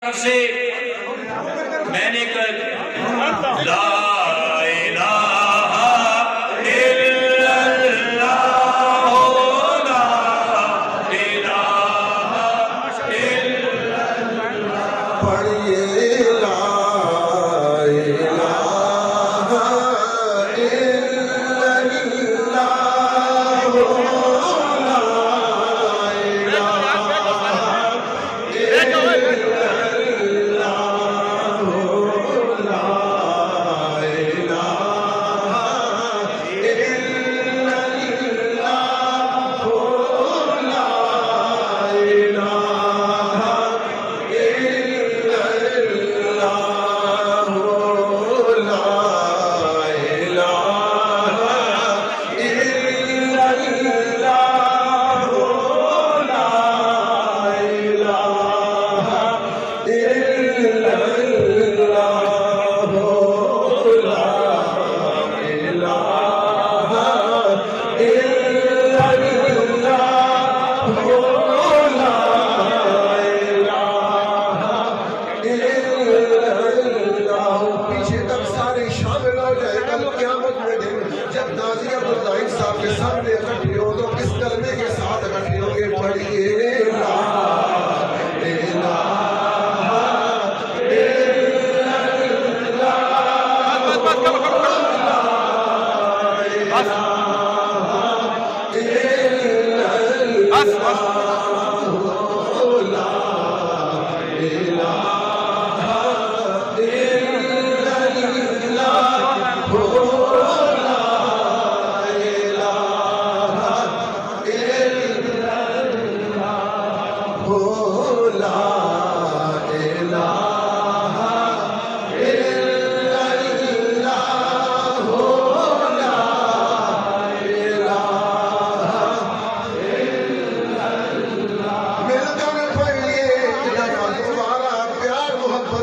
से मैंने कल ला इलाहा इल्लल्लाह ला इलाहा इल्लल्लाह पढ़िए ला इलाहा इल्लल्लाह जब नाज़िया बुज़ाइन साहब के सामने इकट्ठे हो तो किस कलमे के साथ इकट्ठे होंगे? पढ़िए ला इलाहा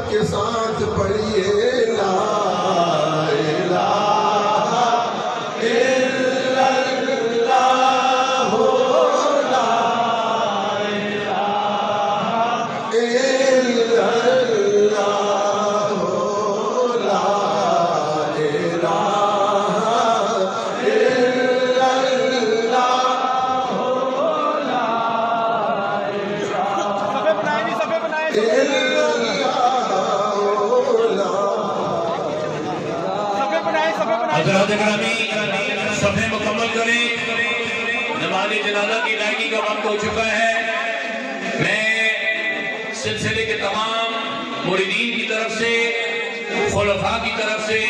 के साथ पढ़िए ला इलाहा इल्लल्लाह ला इलाहा इल्लल्लाह ला इलाहा हज़रात गिरामी सफ़े मुकम्मल करें। नमाज़े जनाज़ा की अदायगी का वक्त हो चुका है। मैं सिलसिले के तमाम मुरीदीन की तरफ से, खुलफा की तरफ से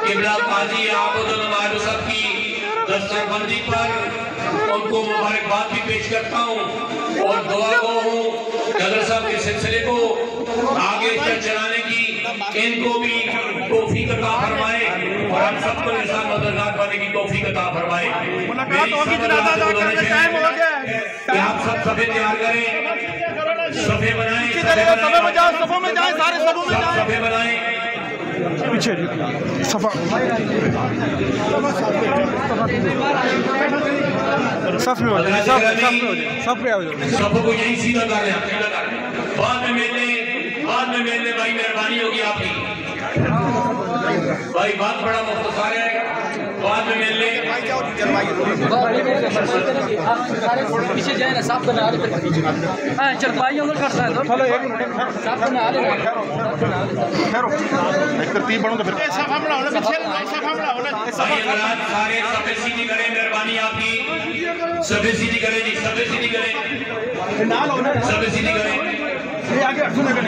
क़िबला काज़ी आबदुल मारूफ साहब की दस्तरबंदी पर उनको मुबारकबाद भी पेश करता हूँ और दुआ गो हूँ नगर साहब के सिलसिले को आगे तक चलाने की इनको भी तौफीक अता फरमाए और हम सबको इंसान मददगार बनने की तौफीक अता फरमाए। आप सब सफे तैयार करें, सफे बनाएं, सफे बनाएं। पीछे सफा सफ में हो जाए, सब पे आ जाओ, सबको यही सीधा कर लें। बाद में मिलने भाई मेहरबानी होगी आपकी। भाई बात बड़ा मुख्तसर है, बाद में मिल ले। पीछे जाए ना, साफ करना चरपाई उधर करता है। चलो एक मिनट साफ करना एक तरतीब बनो तो फिर सारे सफे सीधी करें, मेहरबानी आपकी। सफे सीधी करें जी, सफे सीधी करें, सफे सीधी करें।